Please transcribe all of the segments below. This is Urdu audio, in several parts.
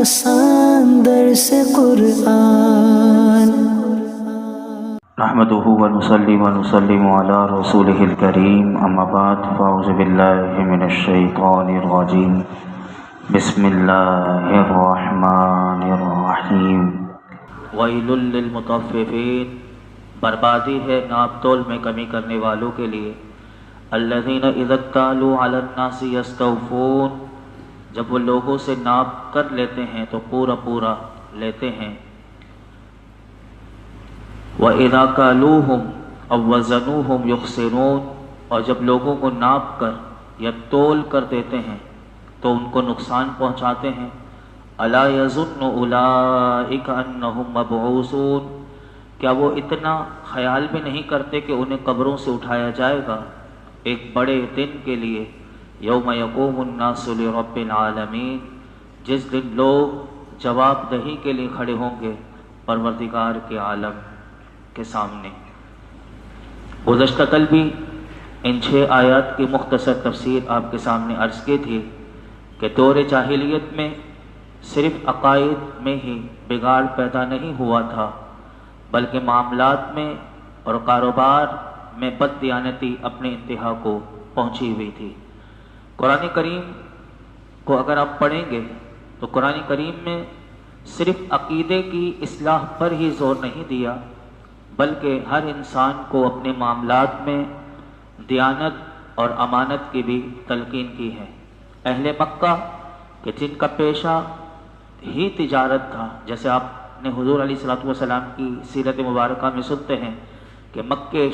آسان درس قرآن نحمده ونصلي ونسلم على رسوله الكريم اما بعد فاعوذ بالله من الشيطان الرجيم بسم الله الرحمن الرحیم ویل للمطففین، بربادی ہے ناپ تول میں کمی کرنے والوں کے لیے، الذین اذا اکتالوا علی الناس یستوفون، جب وہ لوگوں سے ناپ کر لیتے ہیں تو پورا پورا لیتے ہیں، وَإِذَا كَالُوهُمْ أَوْ وَزَنُوهُمْ يُخْسِرُونَ، اور جب لوگوں کو ناپ کر یا تول کر دیتے ہیں تو ان کو نقصان پہنچاتے ہیں۔ أَلَا يَظُنُّ أُولَئِكَ أَنَّهُمْ مَبْعُوثُونَ، کیا وہ اتنا خیال بھی نہیں کرتے کہ انہیں قبروں سے اٹھایا جائے گا ایک بڑے دن کے لیے، یوم یقوم الناس لرب العالمین، جس دن لوگ جواب دہی کے لیے کھڑے ہوں گے پروردگار کے عالم کے سامنے۔ گزشتہ کل بھی ان 6 آیات کی مختصر تفسیر آپ کے سامنے عرض کی تھی کہ دور جاہلیت میں صرف عقائد میں ہی بگاڑ پیدا نہیں ہوا تھا، بلکہ معاملات میں اور کاروبار میں بددیانتی اپنے انتہا کو پہنچی ہوئی تھی۔ قرآن کریم کو اگر آپ پڑھیں گے تو قرآن کریم میں صرف عقیدے کی اصلاح پر ہی زور نہیں دیا، بلکہ ہر انسان کو اپنے معاملات میں دیانت اور امانت کی بھی تلقین کی ہے۔ اہل مکہ کہ جن کا پیشہ ہی تجارت تھا، جیسے آپ نے حضور علیہ الصلوۃ والسلام کی سیرت مبارکہ میں سنتے ہیں کہ مکے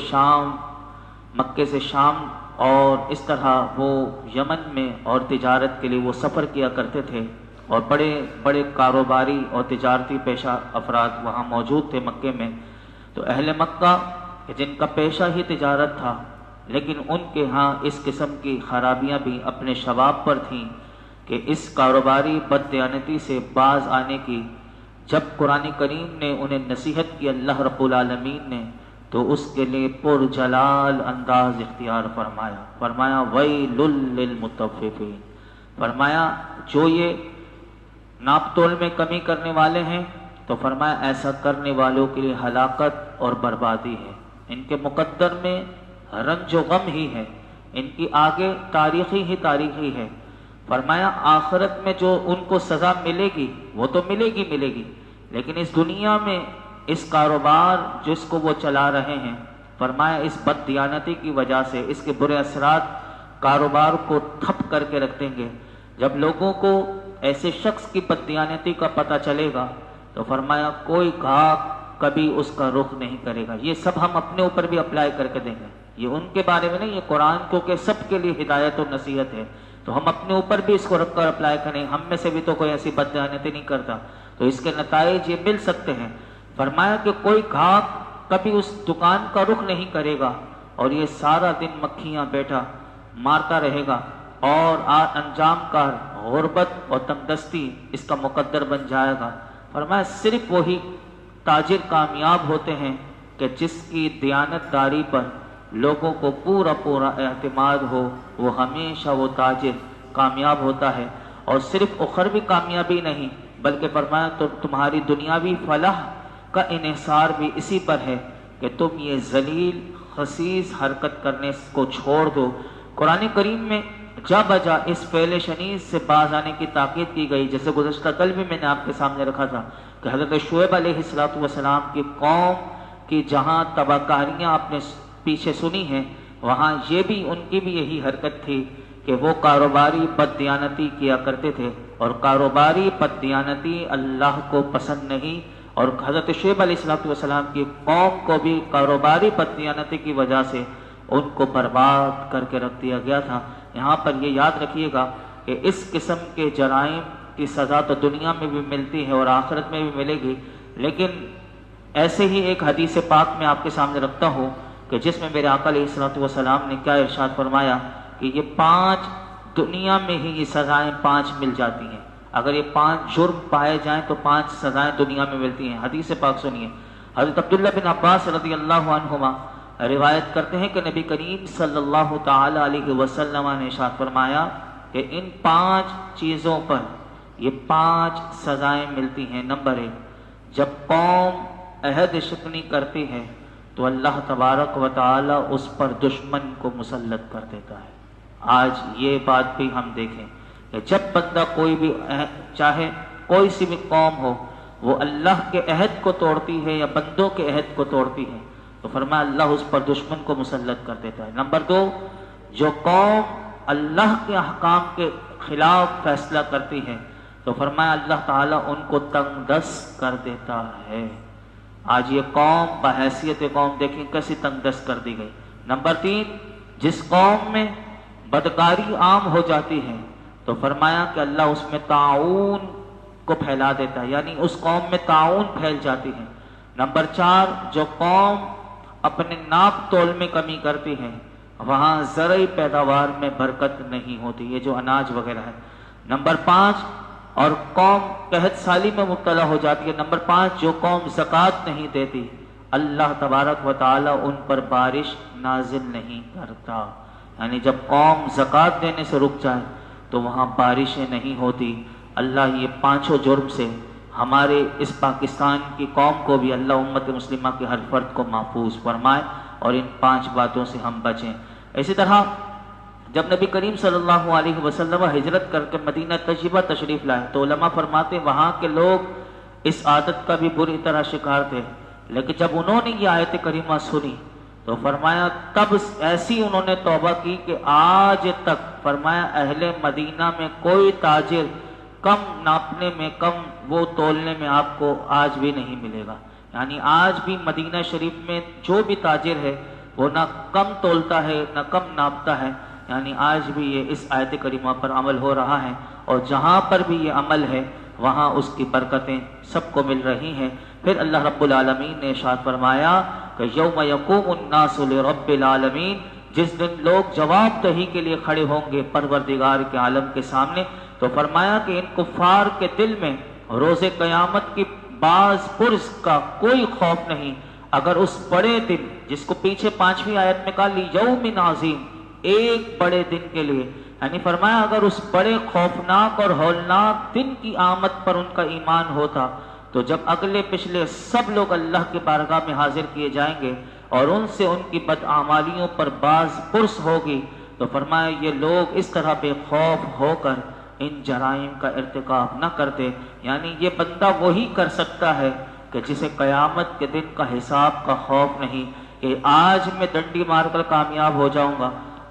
سے شام اور اس طرح وہ یمن میں اور تجارت کے لیے وہ سفر کیا کرتے تھے، اور بڑے بڑے کاروباری اور تجارتی پیشہ افراد وہاں موجود تھے مکے میں۔ تو اہل مکہ کہ جن کا پیشہ ہی تجارت تھا، لیکن ان کے ہاں اس قسم کی خرابیاں بھی اپنے شباب پر تھیں کہ اس کاروباری بددیانتی سے باز آنے کی جب قرآن کریم نے انہیں نصیحت کی اللہ رب العالمین نے، تو اس کے لیے پر جلال انداز اختیار فرمایا ویل للمطففین، فرمایا جو یہ ناپ تول میں کمی کرنے والے ہیں، تو فرمایا ایسا کرنے والوں کے لیے ہلاکت اور بربادی ہے، ان کے مقدر میں رنج و غم ہی ہے، ان کی آگے تاریخی ہے۔ فرمایا آخرت میں جو ان کو سزا ملے گی وہ تو ملے گی، لیکن اس دنیا میں اس کاروبار جس کو وہ چلا رہے ہیں، فرمایا اس بددیانتی کی وجہ سے اس کے برے اثرات کاروبار کو ٹھپ کر کے رکھ دیں گے۔ جب لوگوں کو ایسے شخص کی بددیانتی کا پتہ چلے گا تو فرمایا کوئی گاہک کبھی اس کا رخ نہیں کرے گا۔ یہ سب ہم اپنے اوپر بھی اپلائی کر کے دیں گے، یہ ان کے بارے میں نہیں، یہ قرآن کیونکہ سب کے لیے ہدایت اور نصیحت ہے، تو ہم اپنے اوپر بھی اس کو رکھ کر اپلائی کریں۔ ہم میں سے بھی تو کوئی ایسی بددیانتی نہیں کرتا، تو اس کے نتائج یہ مل سکتے ہیں۔ فرمایا کہ کوئی گاہک کبھی اس دکان کا رخ نہیں کرے گا، اور یہ سارا دن مکھیاں بیٹھا مارتا رہے گا، اور انجام کا غربت اور تنگدستی اس کا مقدر بن جائے گا۔ فرمایا صرف وہی تاجر کامیاب ہوتے ہیں کہ جس کی دیانت داری پر لوگوں کو پورا اعتماد ہو، وہ ہمیشہ وہ تاجر کامیاب ہوتا ہے۔ اور صرف اخروی کامیابی نہیں، بلکہ فرمایا تو تمہاری دنیاوی فلاح کا انحصار بھی اسی پر ہے کہ تم یہ ذلیل خسیس حرکت کرنے کو چھوڑ دو۔ قرآن کریم میں جا بجا اس فعل شنیع سے باز آنے کی تاکید کی گئی، جیسے گزشتہ کل بھی میں نے آپ کے سامنے رکھا تھا کہ حضرت شعیب علیہ السلام کی قوم کی جہاں تباہ کاریاں آپ نے پیچھے سنی ہیں، وہاں یہ بھی ان کی بھی یہی حرکت تھی کہ وہ کاروباری بددیانتی کیا کرتے تھے، اور کاروباری بددیانتی اللہ کو پسند نہیں، اور حضرت شعیب علیہ السلام کی قوم کو بھی کاروباری بددیانتی کی وجہ سے ان کو برباد کر کے رکھ دیا گیا تھا۔ یہاں پر یہ یاد رکھیے گا کہ اس قسم کے جرائم کی سزا تو دنیا میں بھی ملتی ہے اور آخرت میں بھی ملے گی، لیکن ایسے ہی ایک حدیث پاک میں آپ کے سامنے رکھتا ہوں کہ جس میں میرے آقا علیہ السلام نے کیا ارشاد فرمایا کہ یہ 5 دنیا میں ہی یہ سزائیں 5 مل جاتی ہیں، اگر یہ 5 جرم پائے جائیں تو 5 سزائیں دنیا میں ملتی ہیں۔ حدیث پاک سنیے، حضرت عبداللہ بن عباس رضی اللہ عنہما روایت کرتے ہیں کہ نبی کریم صلی اللہ تعالی علیہ وسلم نے ارشاد فرمایا کہ ان 5 چیزوں پر یہ 5 سزائیں ملتی ہیں۔ نمبر 1، جب قوم عہد شکنی کرتی ہے تو اللہ تبارک و تعالی اس پر دشمن کو مسلط کر دیتا ہے۔ آج یہ بات بھی ہم دیکھیں کہ جب بندہ کوئی بھی چاہے کوئی سی بھی قوم ہو، وہ اللہ کے عہد کو توڑتی ہے یا بندوں کے عہد کو توڑتی ہے تو فرمایا اللہ اس پر دشمن کو مسلط کر دیتا ہے۔ نمبر 2، جو قوم اللہ کے احکام کے خلاف فیصلہ کرتی ہے تو فرمایا اللہ تعالیٰ ان کو تنگ دست کر دیتا ہے۔ آج یہ قوم بحیثیت قوم دیکھیں کیسی تنگ دست کر دی گئی۔ نمبر 3، جس قوم میں بدکاری عام ہو جاتی ہے تو فرمایا کہ اللہ اس میں طاعون کو پھیلا دیتا ہے، یعنی اس قوم میں طاعون پھیل جاتی ہے۔ نمبر 4، جو قوم اپنے ناپ تول میں کمی کرتی ہے وہاں زرعی پیداوار میں برکت نہیں ہوتی، یہ جو اناج وغیرہ ہے۔ نمبر 5، اور قوم قحط سالی میں مبتلا ہو جاتی ہے۔ نمبر 5، جو قوم زکوٰۃ نہیں دیتی اللہ تبارک و تعالی ان پر بارش نازل نہیں کرتا، یعنی جب قوم زکوٰۃ دینے سے رک جائے تو وہاں بارشیں نہیں ہوتی۔ اللہ یہ 5 جرم سے ہمارے اس پاکستان کی قوم کو بھی اللہ امت مسلمہ کے ہر فرد کو محفوظ فرمائے اور ان 5 باتوں سے ہم بچیں۔ اسی طرح جب نبی کریم صلی اللہ علیہ وسلم ہجرت کر کے مدینہ طیبہ تشریف لائے تو علماء فرماتے ہیں وہاں کے لوگ اس عادت کا بھی بری طرح شکار تھے، لیکن جب انہوں نے یہ آیت کریمہ سنی تو فرمایا تب ایسی انہوں نے توبہ کی کہ آج تک فرمایا اہل مدینہ میں کوئی تاجر کم ناپنے میں کم وہ تولنے میں آپ کو آج بھی نہیں ملے گا، یعنی آج بھی مدینہ شریف میں جو بھی تاجر ہے وہ نہ کم تولتا ہے نہ کم ناپتا ہے، یعنی آج بھی یہ اس آیت کریمہ پر عمل ہو رہا ہے، اور جہاں پر بھی یہ عمل ہے وہاں اس کی برکتیں سب کو مل رہی ہیں۔ پھر اللہ رب العالمین نے ارشاد فرمایا کہ یوم یقوم الناس لرب العالمین، جس دن لوگ جواب دہی کے لیے کھڑے ہوں گے پروردگار کے عالم کے سامنے، تو فرمایا کہ ان کفار کے دل میں روز قیامت کی باز پرس کا کوئی خوف نہیں، اگر اس بڑے دن جس کو پیچھے 5ویں آیت میں کہا لیوم عظیم، ایک بڑے دن کے لیے، یعنی فرمایا اگر اس بڑے خوفناک اور ہولناک دن کی آمد پر ان کا ایمان ہوتا تو جب اگلے پچھلے سب لوگ اللہ کے بارگاہ میں حاضر کیے جائیں گے اور ان سے ان کی بدعمالیوں پر باز پرس ہوگی تو فرمایا یہ لوگ اس طرح بے خوف ہو کر ان جرائم کا ارتکاب نہ کرتے، یعنی یہ بندہ وہی کر سکتا ہے کہ جسے قیامت کے دن کا حساب کا خوف نہیں کہ آج میں ڈنڈی مار کر کامیاب ہو جاؤں گا،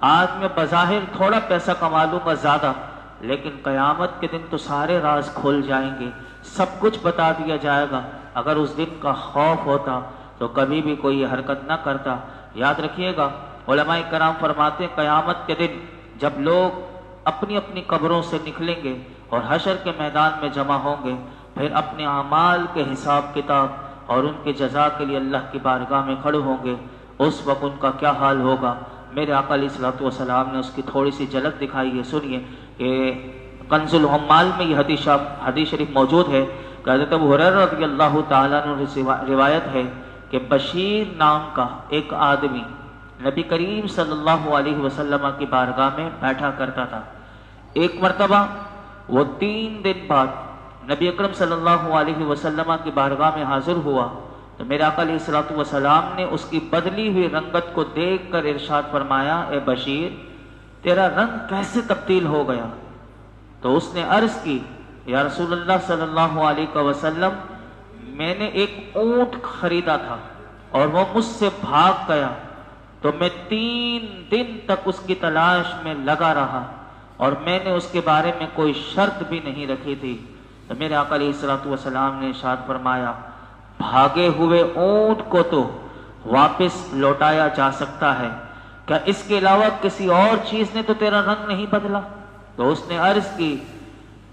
آج میں بظاہر تھوڑا پیسہ کما لوں گا زیادہ، لیکن قیامت کے دن تو سارے راز کھل جائیں گے، سب کچھ بتا دیا جائے گا۔ اگر اس دن کا خوف ہوتا تو کبھی بھی کوئی یہ حرکت نہ کرتا۔ یاد رکھیے گا علماء کرام فرماتے ہیں قیامت کے دن جب لوگ اپنی اپنی قبروں سے نکلیں گے اور حشر کے میدان میں جمع ہوں گے، پھر اپنے اعمال کے حساب کتاب اور ان کے جزا کے لیے اللہ کی بارگاہ میں کھڑے ہوں گے، اس وقت ان کا کیا حال ہوگا۔ میرے آقا علیہ الصلوۃ والسلام نے اس کی تھوڑی سی جھلک دکھائی ہے، سنیے کہ کنز العمال میں یہ حدیث شریف موجود ہے کہ حضرت ابو ہریرہ رضی اللہ تعالیٰ عنہ سے روایت ہے کہ بشیر نام کا ایک آدمی نبی کریم صلی اللہ علیہ وسلم کی بارگاہ میں بیٹھا کرتا تھا۔ ایک مرتبہ وہ 3 دن بعد نبی اکرم صلی اللہ علیہ وسلم کی بارگاہ میں حاضر ہوا تو میرے آقا علیہ الصلوۃ والسلام نے اس کی بدلی ہوئی رنگت کو دیکھ کر ارشاد فرمایا اے بشیر تیرا رنگ کیسے تبدیل ہو گیا؟ تو اس نے عرض کی یا رسول اللہ صلی اللہ علیہ وسلم میں نے ایک اونٹ خریدا تھا اور وہ مجھ سے بھاگ گیا تو میں 3 دن تک اس کی تلاش میں لگا رہا اور میں نے اس کے بارے میں کوئی شرط بھی نہیں رکھی تھی۔ تو میرے آقا علیہ الصلوۃ والسلام نے ارشاد فرمایا بھاگے ہوئے اونٹ کو تو واپس لوٹایا جا سکتا ہے، کیا اس کے علاوہ کسی اور چیز نے تو تیرا رنگ نہیں بدلا؟ تو اس نے عرض کی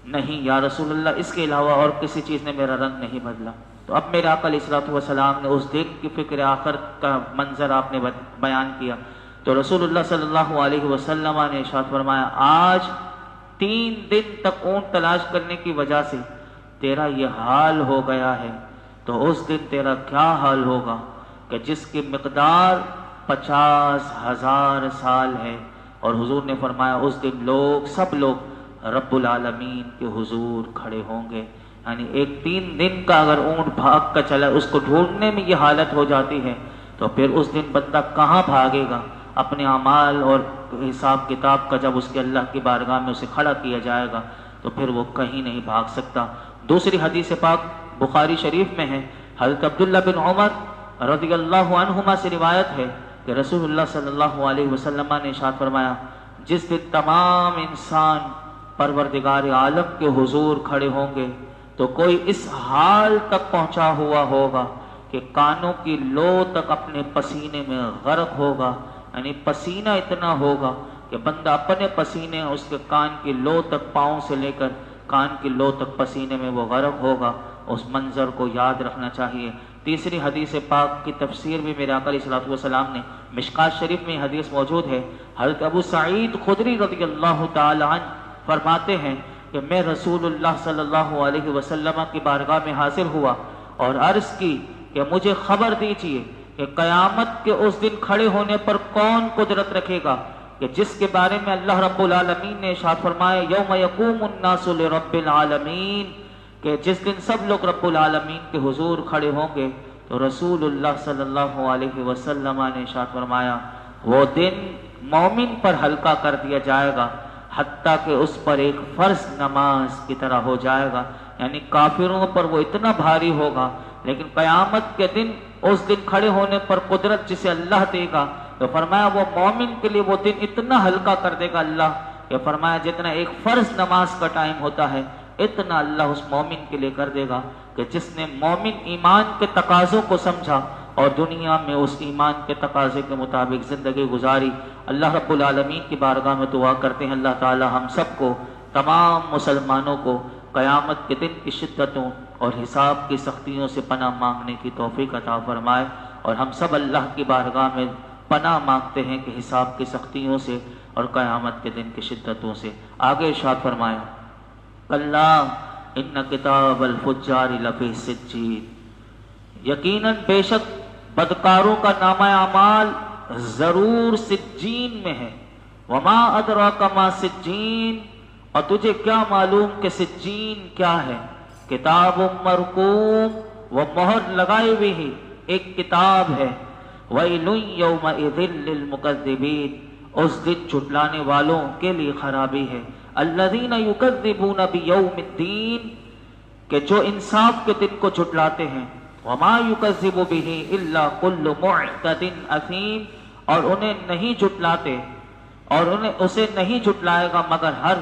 نہیں یا رسول اللہ اس کے علاوہ اور کسی چیز نے میرا رنگ نہیں بدلا۔ تو اب میرے آقا علیہ الصلوۃ والسلام نے اس دن کی فکر آخر کا منظر آپ نے بیان کیا تو رسول اللہ صلی اللہ علیہ وسلم نے ارشاد فرمایا آج 3 دن تک اونٹ تلاش کرنے کی وجہ سے تیرا یہ حال ہو گیا ہے، تو اس دن تیرا کیا حال ہوگا کہ جس کی مقدار 50,000 سال ہے۔ اور حضور نے فرمایا اس دن سب لوگ رب العالمین کے حضور کھڑے ہوں گے. یعنی ایک 3 دن کا اگر اونٹ بھاگ کر چلا، اس کو ڈھونڈنے میں یہ حالت ہو جاتی ہے، تو پھر اس دن بندہ کہاں بھاگے گا؟ اپنے اعمال اور حساب کتاب کا جب اس کے اللہ کی بارگاہ میں اسے کھڑا کیا جائے گا تو پھر وہ کہیں نہیں بھاگ سکتا. دوسری حدیث پاک بخاری شریف میں ہے، حضرت عبداللہ بن عمر رضی اللہ عنہما سے روایت ہے کہ رسول اللہ صلی اللہ علیہ وسلم نے ارشاد فرمایا، جس دن تمام انسان پروردگار عالم کے حضور کھڑے ہوں گے تو کوئی اس حال تک پہنچا ہوا ہوگا کہ کانوں کی لو تک اپنے پسینے میں غرق ہوگا. یعنی پسینہ اتنا ہوگا کہ بندہ اپنے پسینے اس کے کان کی لو تک، پاؤں سے لے کر کان کی لو تک پسینے میں وہ غرق ہوگا. اس منظر کو یاد رکھنا چاہیے. تیسری حدیث پاک کی تفسیر بھی میرے آقا علیہ الصلوۃ والسلام نے، مشکات شریف میں یہ حدیث موجود ہے. حضرت ابو سعید خدری رضی اللہ تعالی عنہ فرماتے ہیں کہ میں رسول اللہ صلی اللہ علیہ وسلم کی بارگاہ میں حاضر ہوا اور عرض کی کہ مجھے خبر دیجیے کہ قیامت کے اس دن کھڑے ہونے پر کون قدرت رکھے گا کہ جس کے بارے میں اللہ رب العالمین نے ارشاد فرمایا، یوم یقوم الناس لرب العالمین، کہ جس دن سب لوگ رب العالمین کے حضور کھڑے ہوں گے. تو رسول اللہ صلی اللہ علیہ وسلم نے ارشاد فرمایا وہ دن مومن پر ہلکا کر دیا جائے گا حتیٰ کہ اس پر ایک فرض نماز کی طرح ہو جائے گا. یعنی کافروں پر وہ اتنا بھاری ہوگا، لیکن قیامت کے دن اس دن کھڑے ہونے پر قدرت جسے اللہ دے گا تو فرمایا وہ مومن کے لیے وہ دن اتنا ہلکا کر دے گا اللہ کہ فرمایا جتنا ایک فرض نماز کا ٹائم ہوتا ہے اتنا اللہ اس مومن کے لیے کر دے گا کہ جس نے مومن ایمان کے تقاضوں کو سمجھا اور دنیا میں اس ایمان کے تقاضے کے مطابق زندگی گزاری. اللہ رب العالمین کی بارگاہ میں دعا کرتے ہیں اللہ تعالی ہم سب کو، تمام مسلمانوں کو قیامت کے دن کی شدتوں اور حساب کی سختیوں سے پناہ مانگنے کی توفیق عطا فرمائے. اور ہم سب اللہ کی بارگاہ میں پناہ مانگتے ہیں کہ حساب کی سختیوں سے اور قیامت کے دن کی شدتوں سے. آگے ارشاد فرمایا، کلا ان کتاب الفجار لفی سجین، یقیناً بے شک بدکاروں کا نامہ اعمال ضرور سجین میں ہے. وما ادراک ما سجین، اور تجھے کیا معلوم کہ سجین کیا ہے؟ کتاب مرقوم، وہ مہر لگائی ہوئی ہی ایک کتاب ہے. ویل یومئذ للمکذبین، اس دن جھٹلانے والوں کے لیے خرابی ہے. الذین یکذبون بیوم الدین، کہ جو انصاف کے دن کو جھٹلاتے ہیں. وما یکذب بہ الا کل معتد اثیم، اور انہیں نہیں جھٹلاتے اور انہیں اسے نہیں جھٹلائے گا مگر ہر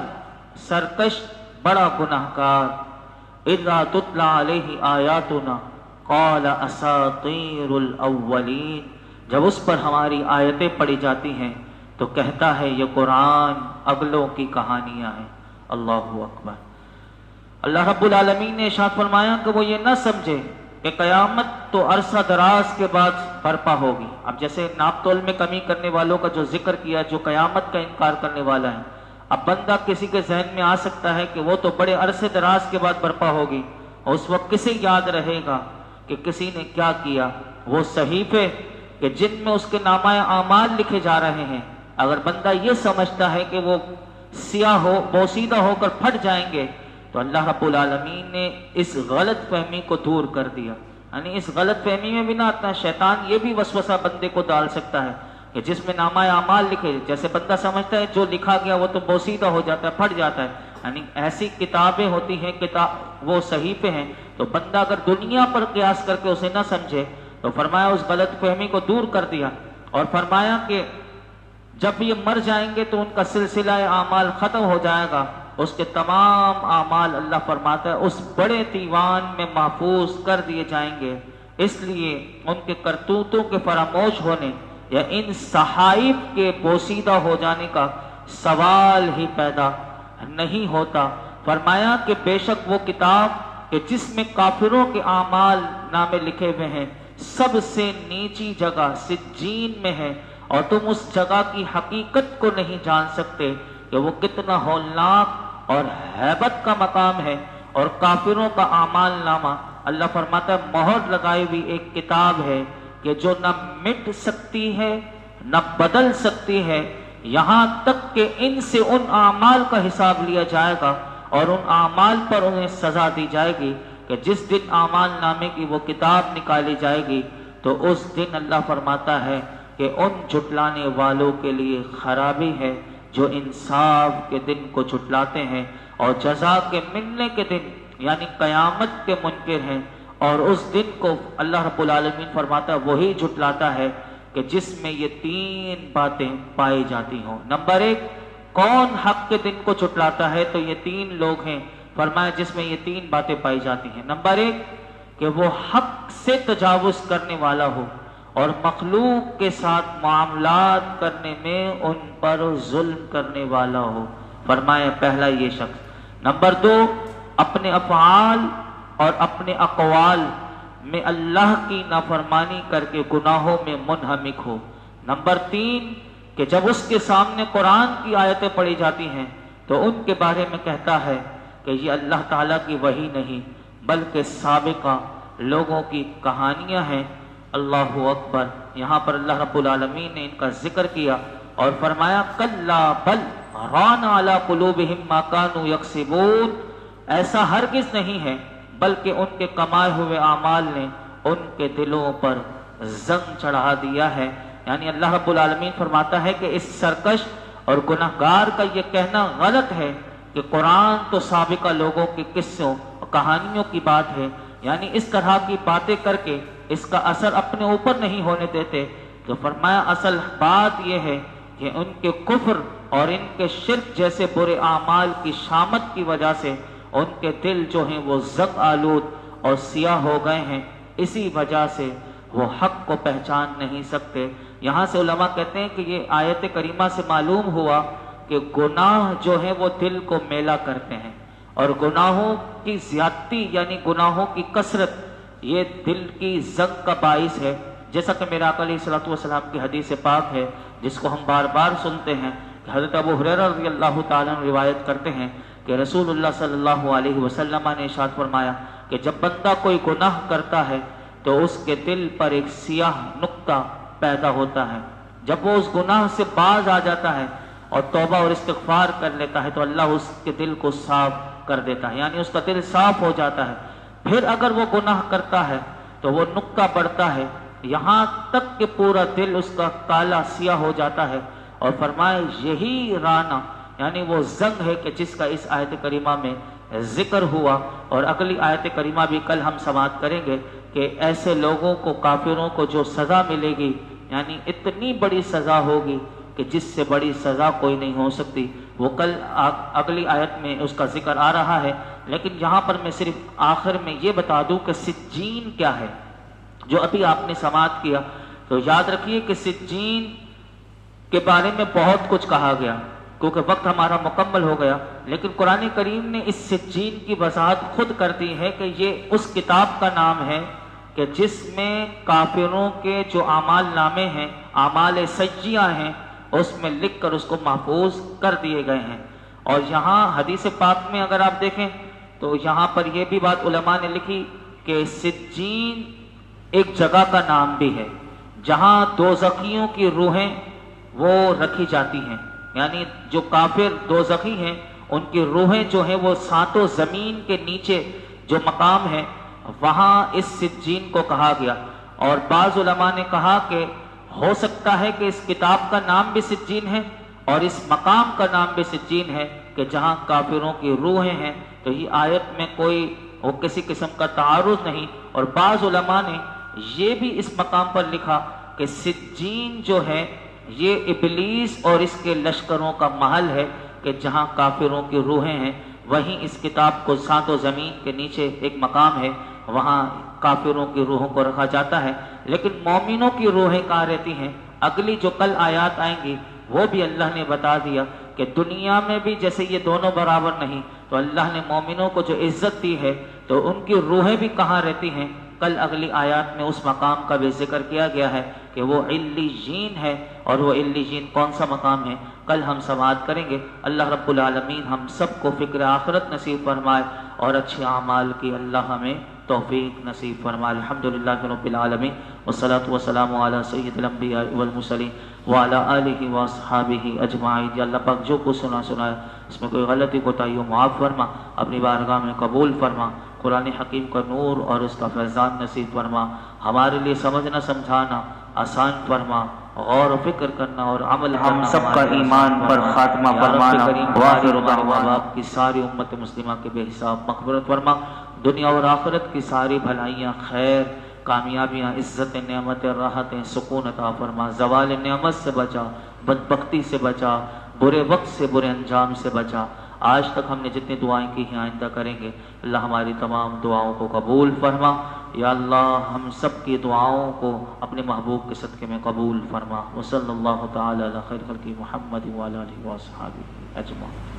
سرکش بڑا گناہگار. اذا تتلی علیہ آیاتنا قال اساطیر الاولین، جب اس پر ہماری آیتیں پڑھی جاتی ہیں تو کہتا ہے یہ قرآن اگلوں کی کہانیاں ہیں. اللہ اکبر. اللہ رب العالمین نے ارشاد فرمایا کہ وہ یہ نہ سمجھے کہ قیامت تو عرصہ دراز کے بعد برپا ہوگی. اب جیسے ناپ تول میں کمی کرنے والوں کا جو ذکر کیا، جو قیامت کا انکار کرنے والا ہے، اب بندہ کسی کے ذہن میں آ سکتا ہے کہ وہ تو بڑے عرصے دراز کے بعد برپا ہوگی. اس وقت کسے یاد رہے گا کہ کسی نے کیا کیا؟ وہ صحیفے کہ جن میں اس کے نامہ اعمال لکھے جا رہے ہیں، اگر بندہ یہ سمجھتا ہے کہ وہ سیاہ ہو بوسیدہ ہو کر پھٹ جائیں گے تو اللہ رب العالمین نے اس غلط فہمی کو دور کر دیا. یعنی اس غلط فہمی میں بھی نہ آتا. شیطان یہ بھی وسوسہ بندے کو ڈال سکتا ہے کہ جس میں نامہ اعمال لکھے، جیسے بندہ سمجھتا ہے جو لکھا گیا وہ تو بوسیدہ ہو جاتا ہے، پھٹ جاتا ہے. یعنی ایسی کتابیں ہوتی ہیں، وہ صحیفے ہیں. تو بندہ اگر دنیا پر قیاس کر کے اسے نہ سمجھے تو فرمایا اس غلط فہمی کو دور کر دیا اور فرمایا کہ جب یہ مر جائیں گے تو ان کا سلسلہ اعمال ختم ہو جائے گا. اس کے تمام اعمال اللہ فرماتا ہے اس بڑے دیوان میں محفوظ کر دیے جائیں گے. اس لیے ان کے کرتوتوں کے فراموش ہونے یا ان صحائف کے بوسیدہ ہو جانے کا سوال ہی پیدا نہیں ہوتا. فرمایا کہ بے شک وہ کتاب کہ جس میں کافروں کے اعمال نامے لکھے ہوئے ہیں سب سے نیچی جگہ سجین میں ہے، اور تم اس جگہ کی حقیقت کو نہیں جان سکتے کہ وہ کتنا ہولناک اور ہیبت کا مقام ہے. اور کافروں کا اعمال نامہ اللہ فرماتا ہے مہر لگائی ہوئی ایک کتاب ہے کہ جو نہ مٹ سکتی ہے نہ بدل سکتی ہے. یہاں تک کہ ان سے ان اعمال کا حساب لیا جائے گا اور ان اعمال پر انہیں سزا دی جائے گی کہ جس دن اعمال نامے کی وہ کتاب نکالی جائے گی تو اس دن اللہ فرماتا ہے کہ ان جھٹلانے والوں کے لیے خرابی ہے جو انصاف کے دن کو جھٹلاتے ہیں اور جزا کے ملنے کے دن یعنی قیامت کے منکر ہیں، اور اس دن کو اللہ رب العالمین فرماتا ہے وہی جھٹلاتا ہے کہ جس میں یہ 3 باتیں پائی جاتی ہوں۔ نمبر 1، کون حق کے دن کو جھٹلاتا ہے؟ تو یہ 3 لوگ ہیں، فرمایا جس میں یہ 3 باتیں پائی جاتی ہیں۔ نمبر 1 کہ وہ حق سے تجاوز کرنے والا ہو اور مخلوق کے ساتھ معاملات کرنے میں ان پر ظلم کرنے والا ہو، فرمایا پہلا یہ شخص۔ نمبر 2، اپنے افعال اور اپنے اقوال میں اللہ کی نافرمانی کر کے گناہوں میں منہمک ہو۔ نمبر 3 کہ جب اس کے سامنے قرآن کی آیتیں پڑھی جاتی ہیں تو ان کے بارے میں کہتا ہے کہ یہ اللہ تعالیٰ کی وحی نہیں بلکہ سابقہ لوگوں کی کہانیاں ہیں۔ اللہ اکبر۔ یہاں پر اللہ رب العالمین نے ان کا ذکر کیا اور فرمایا کلا بل ران علی قلوبہم ما کانوا یکسبون، ایسا ہرگز نہیں ہے بلکہ ان کے کمائے ہوئے اعمال نے ان کے دلوں پر زنگ چڑھا دیا ہے۔ یعنی اللہ رب العالمین فرماتا ہے کہ اس سرکش اور گناہگار کا یہ کہنا غلط ہے کہ قرآن تو سابقہ لوگوں کے قصوں اور کہانیوں کی بات ہے، یعنی اس طرح کی باتیں کر کے اس کا اثر اپنے اوپر نہیں ہونے دیتے۔ تو فرمایا اصل بات یہ ہے کہ ان کے کفر اور ان کے شرک جیسے برے اعمال کی شامت کی وجہ سے ان کے دل جو ہیں وہ زنگ آلود اور سیاہ ہو گئے ہیں، اسی وجہ سے وہ حق کو پہچان نہیں سکتے۔ یہاں سے علماء کہتے ہیں کہ یہ آیت کریمہ سے معلوم ہوا کہ گناہ جو ہیں وہ دل کو میلا کرتے ہیں اور گناہوں کی زیادتی یعنی گناہوں کی کثرت یہ دل کی زنگ کا باعث ہے، جیسا کہ میرا آقا علیہ الصلوۃ والسلام کی حدیث پاک ہے جس کو ہم بار بار سنتے ہیں کہ حضرت ابو ہریرہ رضی اللہ تعالیٰ عنہ روایت کرتے ہیں کہ رسول اللہ صلی اللہ علیہ وسلم نے ارشاد فرمایا کہ جب بندہ کوئی گناہ کرتا ہے تو اس کے دل پر ایک سیاہ نقطہ پیدا ہوتا ہے، جب وہ اس گناہ سے باز آ جاتا ہے اور توبہ اور استغفار کر لیتا ہے تو اللہ اس کے دل کو صاف کر دیتا ہے، یعنی اس کا دل صاف ہو جاتا ہے۔ پھر اگر وہ گناہ کرتا ہے تو وہ نقطہ بڑھتا ہے یہاں تک کہ پورا دل اس کا کالا سیاہ ہو جاتا ہے، اور فرمائے یہی رانا یعنی وہ زنگ ہے کہ جس کا اس آیت کریمہ میں ذکر ہوا، اور اگلی آیت کریمہ بھی کل ہم سماعت کریں گے کہ ایسے لوگوں کو کافروں کو جو سزا ملے گی یعنی اتنی بڑی سزا ہوگی کہ جس سے بڑی سزا کوئی نہیں ہو سکتی، وہ کل اگلی آیت میں اس کا ذکر آ رہا ہے۔ لیکن یہاں پر میں صرف آخر میں یہ بتا دوں کہ سجین کیا ہے جو ابھی آپ نے سماعت کیا، تو یاد رکھیے کہ سجین کے بارے میں بہت کچھ کہا گیا کیونکہ وقت ہمارا مکمل ہو گیا، لیکن قرآن کریم نے اس سجین کی وضاحت خود کر دی ہے کہ یہ اس کتاب کا نام ہے کہ جس میں کافروں کے جو اعمال نامے ہیں، اعمال سیئہ ہیں، اس میں لکھ کر اس کو محفوظ کر دیے گئے ہیں۔ اور یہاں حدیث پاک میں اگر آپ دیکھیں تو یہاں پر یہ بھی بات علماء نے لکھی کہ سجین ایک جگہ کا نام بھی ہے جہاں دوزخیوں کی روحیں وہ رکھی جاتی ہیں، یعنی جو کافر دوزخی ہیں ان کی روحیں جو ہیں وہ ساتوں زمین کے نیچے جو مقام ہے وہاں اس سجین کو کہا گیا۔ اور بعض علماء نے کہا کہ ہو سکتا ہے کہ اس کتاب کا نام بھی سجین ہے اور اس مقام کا نام بھی سجین ہے کہ جہاں کافروں کی روحیں ہیں، تو یہ آیت میں کوئی وہ کسی قسم کا تعارض نہیں۔ اور بعض علماء نے یہ بھی اس مقام پر لکھا کہ سجین جو ہے یہ ابلیس اور اس کے لشکروں کا محل ہے کہ جہاں کافروں کی روحیں ہیں، وہیں اس کتاب کو ساتوں زمین کے نیچے ایک مقام ہے وہاں کافروں کی روحوں کو رکھا جاتا ہے۔ لیکن مومنوں کی روحیں کہاں رہتی ہیں؟ اگلی جو کل آیات آئیں گی وہ بھی اللہ نے بتا دیا کہ دنیا میں بھی جیسے یہ دونوں برابر نہیں، تو اللہ نے مومنوں کو جو عزت دی ہے تو ان کی روحیں بھی کہاں رہتی ہیں؟ کل اگلی آیات میں اس مقام کا بھی ذکر کیا گیا ہے کہ وہ علیین ہے، اور وہ علیین کون سا مقام ہے کل ہم سماعت کریں گے۔ اللہ رب العالمین ہم سب کو فکر آخرت نصیب فرمائے اور اچھے اعمال کی اللہ ہمیں توفیق نصیب فرمائے۔ الحمدللہ رب العالمین والصلاة والسلام علی سید الانبیاء والمرسلین وعلی آلہ واصحابہ اجمعین۔ یا اللہ پاک جو کچھ سنایا اس میں کوئی غلطی کوتاہی ہو معاف فرما، اپنی بارگاہ میں قبول فرما، قرآن حکیم کا نور اور اس کا فیضان نصیب فرما، ہمارے لیے سمجھنا سمجھانا آسان فرما، غور و فکر کرنا اور عمل کرنا ہم سب کا ایمان پر خاتمہ فرمانا۔ واخر دعوانا آپ کی ساری امت مسلمہ کے بے حساب مغفرت فرما، دنیا اور آخرت کی ساری بھلائیاں، خیر، کامیابیاں، عزت، نعمت، راحتیں، سکون عطا فرما، زوال نعمت سے بچا، بدبختی سے بچا، برے وقت سے، برے انجام سے بچا۔ آج تک ہم نے جتنی دعائیں کی ہیں آئندہ کریں گے، اللہ ہماری تمام دعاؤں کو قبول فرما۔ یا اللہ ہم سب کی دعاؤں کو اپنے محبوب کے صدقے میں قبول فرما۔ وصلی اللہ تعالی علی خیر خلق محمد وعلی آلہ وصحبہ اجمعین۔